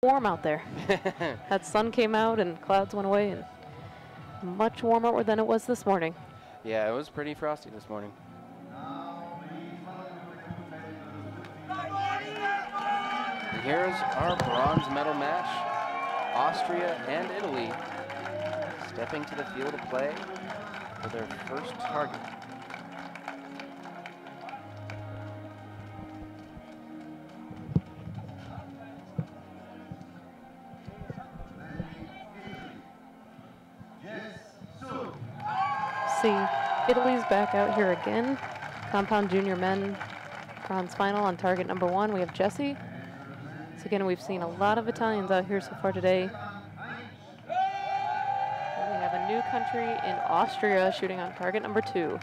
warm out there. That sun came out and clouds went away, and much warmer than it was this morning. Yeah, it was pretty frosty this morning. And here's our bronze medal match. Austria and Italy stepping to the field of play for their first target. See, Italy's back out here again. Compound junior men bronze final on target number 1. We have Jesse. So again, we've seen a lot of Italians out here so far today. And we have a new country in Austria shooting on target number 2.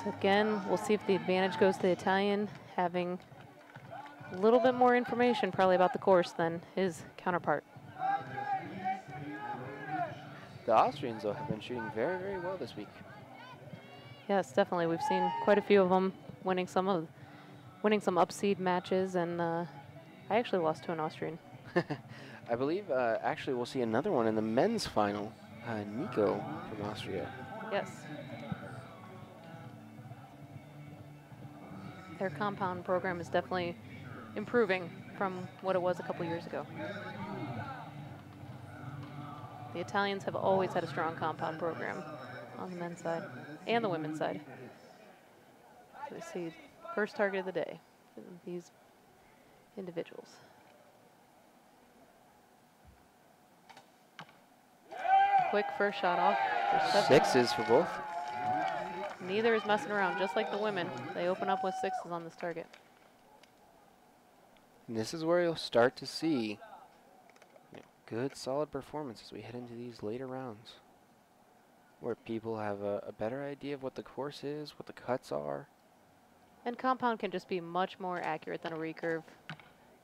So again, we'll see if the advantage goes to the Italian, having a little bit more information probably about the course than his counterpart. The Austrians, though, have been shooting very, very well this week. Yes, definitely. We've seen quite a few of them winning some upseed matches, and I actually lost to an Austrian. I believe actually we'll see another one in the men's final. Nico from Austria. Yes. Their compound program is definitely improving from what it was a couple years ago. The Italians have always had a strong compound program on the men's side and the women's side. So we see first target of the day for these individuals. Quick first shot off. Sixes for both. Neither is messing around, just like the women. They open up with 6s on this target. And this is where you'll start to see good, solid performance as we head into these later rounds, where people have a better idea of what the course is, what the cuts are. And compound can just be much more accurate than a recurve,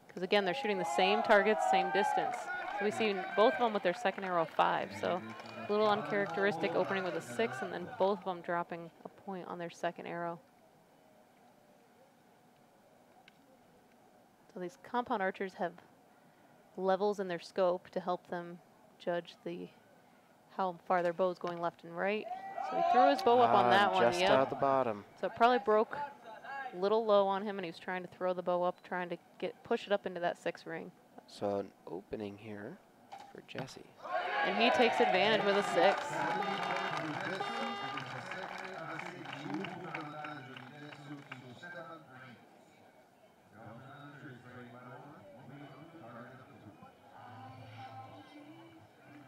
because again, they're shooting the same targets, same distance. So we see both of them with their second arrow 5, so a little uncharacteristic opening with a 6, and then both of them dropping a point on their second arrow. So these compound archers have levels in their scope to help them judge how far their bow is going left and right. So he threw his bow up on that one. Just out the bottom. So it probably broke a little low on him, and he was trying to throw the bow up, trying to push it up into that 6 ring. So an opening here for Jesse. And he takes advantage with a 6.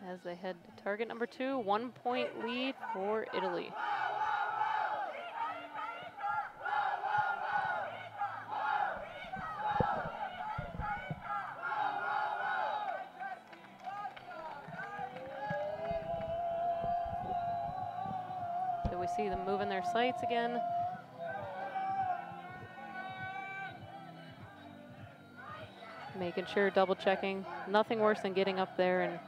As they head to target number 2, 1-point lead for Italy. So we see them moving their sights again. Making sure, double checking. Nothing worse than getting up there and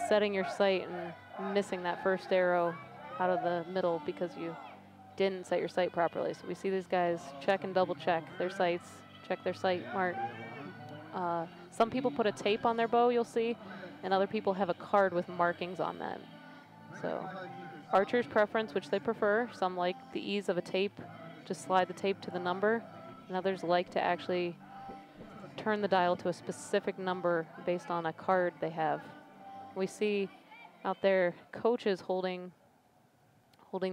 setting your sight and missing that first arrow out of the middle because you didn't set your sight properly. So we see these guys check and double check their sights, check their sight mark. Some people put a tape on their bow, you'll see, and other people have a card with markings on that. So archer's preference, which they prefer. Some like the ease of a tape, just slide the tape to the number, and others like to actually turn the dial to a specific number based on a card they have. We see out there coaches holding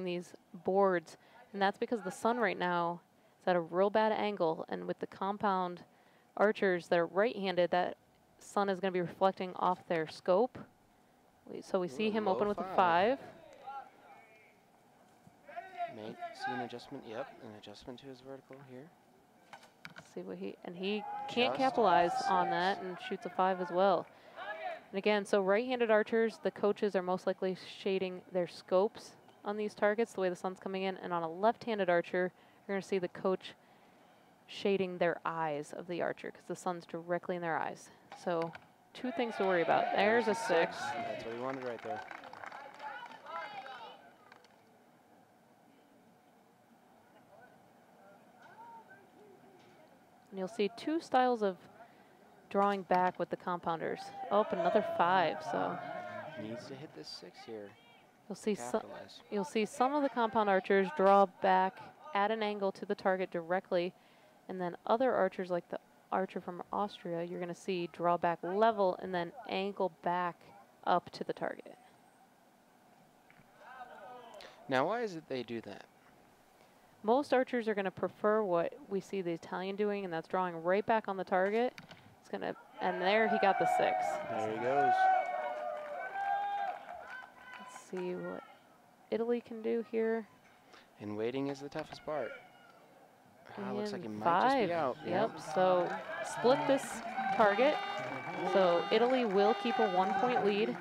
these boards, and that's because the sun right now is at a real bad angle, and with the compound archers that are right-handed, that sun is going to be reflecting off their scope. So we see him open with a 5. See an adjustment, yep, an adjustment to his vertical here. See what he can't capitalize on that and shoots a 5 as well. And again, so right-handed archers, the coaches are most likely shading their scopes on these targets the way the sun's coming in, and on a left-handed archer, you're going to see the coach shading their eyes of the archer because the sun's directly in their eyes. So 2 things to worry about. There's a 6. That's what he wanted right there. And you'll see 2 styles of drawing back with the compounders. Oh, another 5, so. Needs to hit this 6 here. You'll see some of the compound archers draw back at an angle to the target directly, and then other archers, like the archer from Austria, you're going to see draw back level and then angle back up to the target. Now, why is it they do that? Most archers are going to prefer what we see the Italian doing, and that's drawing right back on the target. It's going to, and there he got the 6. There he goes. Let's see what Italy can do here. And waiting is the toughest part. Looks like he might 5. just be out. Yep, so split this target. So Italy will keep a 1-point lead.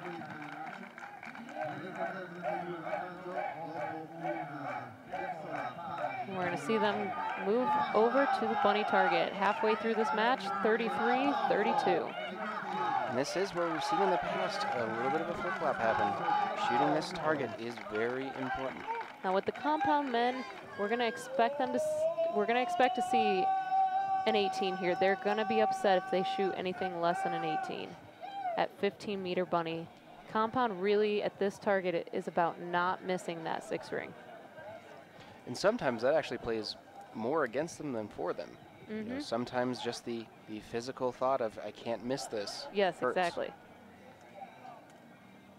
And we're going to see them move over to the bunny target. Halfway through this match, 33-32. And this is where we've seen in the past a little bit of a flip-flop happen. Shooting this target is very important. Now with the compound men, we're going to expect to see an 18 here. They're going to be upset if they shoot anything less than an 18 at 15-meter bunny. Compound really at this target is about not missing that 6 ring. And sometimes that actually plays more against them than for them. Mm-hmm. You know, sometimes just the physical thought of, I can't miss this. Yes, hurts. exactly.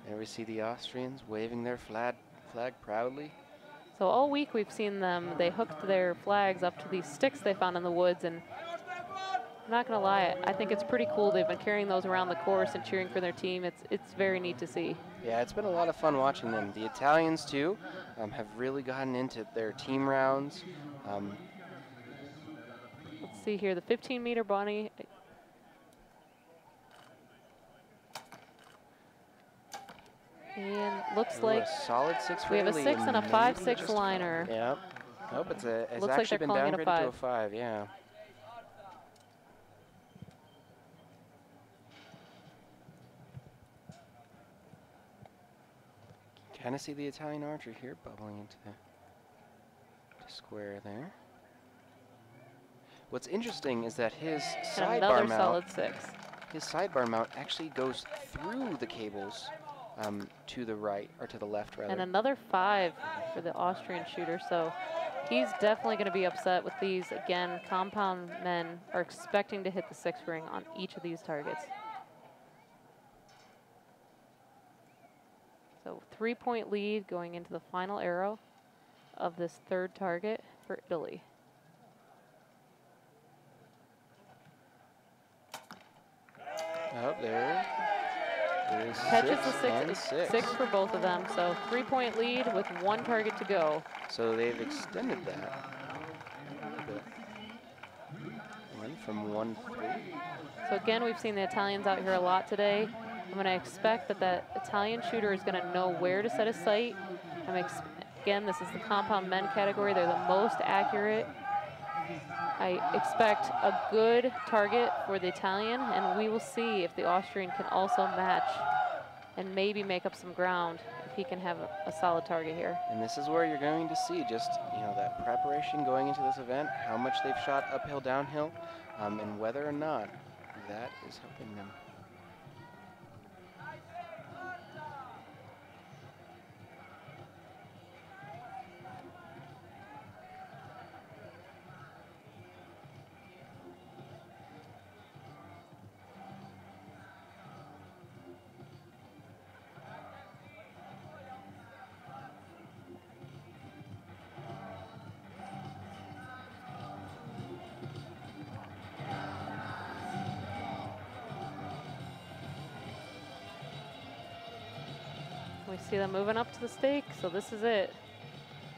There we see the Austrians waving their flag proudly. So all week we've seen them, they hooked their flags up to these sticks they found in the woods, and I'm not gonna lie, I think it's pretty cool. They've been carrying those around the course and cheering for their team. It's very neat to see. Yeah, it's been a lot of fun watching them. The Italians too have really gotten into their team rounds. Let's see here, the 15-meter bunny. And looks like a solid 6 we have a lead 6 and a 5-6 liner. Yep. Nope, it's Looks like actually they're been calling it a downgraded to 5. a 5, yeah. Kind of see the Italian archer here bubbling into the square there. What's interesting is that his sidebar mount, his sidebar mount actually goes through the cables to the right, or to the left rather. And another 5 for the Austrian shooter, so he's definitely going to be upset with these. Again, compound men are expecting to hit the 6 ring on each of these targets. So 3-point lead going into the final arrow of this 3rd target for Italy. Oh, there. Catches the 6 for both of them. So 3-point lead with 1 target to go. So they've extended that a little bit. Went from 1-3. So again, we've seen the Italians out here a lot today. I'm going to expect that that Italian shooter is going to know where to set his sight. Again, this is the compound men category. They're the most accurate. I expect a good target for the Italian, and we will see if the Austrian can also match and maybe make up some ground if he can have a solid target here. And this is where you're going to see just, that preparation going into this event, how much they've shot uphill, downhill, and whether or not that is helping them. We see them moving up to the stake, so this is it.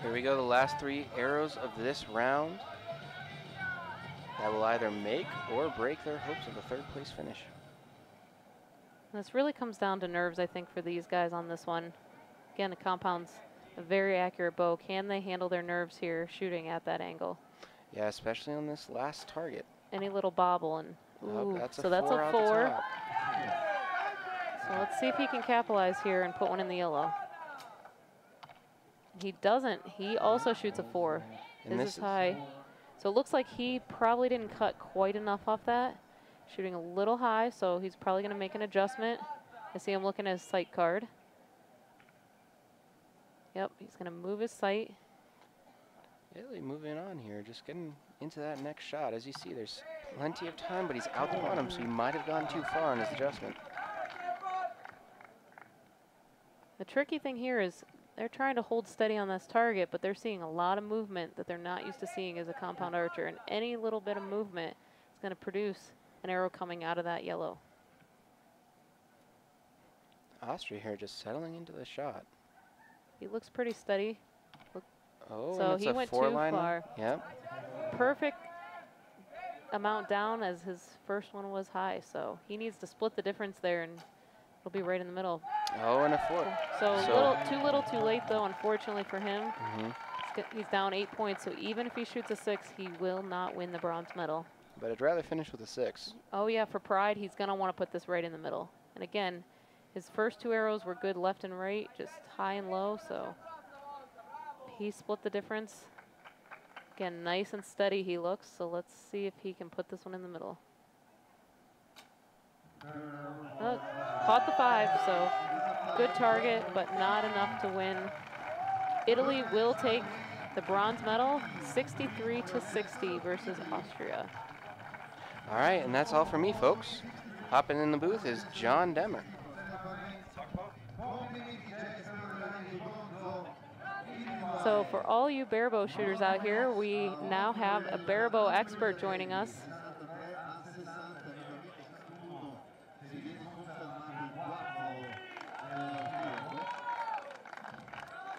Here we go, the last 3 arrows of this round. That will either make or break their hopes of a 3rd place finish. And this really comes down to nerves, I think, for these guys on this one. Again, the compound's a very accurate bow. Can they handle their nerves here shooting at that angle? Yeah, especially on this last target. Any little bobble, and ooh, that's a so that's a 4. top. So let's see if he can capitalize here and put one in the yellow. He doesn't. He also shoots a 4. And This is high. So it looks like he probably didn't cut quite enough off that. Shooting a little high, so he's probably going to make an adjustment. I see him looking at his sight card. Yep, he's going to move his sight. Really moving on here, just getting into that next shot. As you see, there's plenty of time, but he's out the bottom, so he might have gone too far in his adjustment. The tricky thing here is they're trying to hold steady on this target, but they're seeing a lot of movement that they're not used to seeing as a compound archer, and any little bit of movement is going to produce an arrow coming out of that yellow. Austria here just settling into the shot. He looks pretty steady. Oh, so and it's he a went too four-liner. far. Yep. Perfect amount down as his first one was high, so he needs to split the difference there, and it'll be right in the middle. Oh, and a four. So too little, too late, though, unfortunately for him. Mm-hmm. He's down 8 points, so even if he shoots a 6, he will not win the bronze medal. But I'd rather finish with a 6. Oh, yeah, for pride, he's going to want to put this right in the middle. And again, his first 2 arrows were good left and right, just high and low, so he split the difference. Again, nice and steady he looks, so let's see if he can put this one in the middle. Oh, caught the 5, so good target, but not enough to win. Italy will take the bronze medal, 63-60 versus Austria. All right, and that's all for me, folks. Hopping in the booth is John Demmer. So for all you barebow shooters out here, we now have a barebow expert joining us.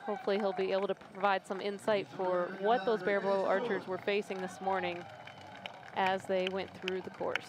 Hopefully he'll be able to provide some insight for what those barebow archers were facing this morning as they went through the course.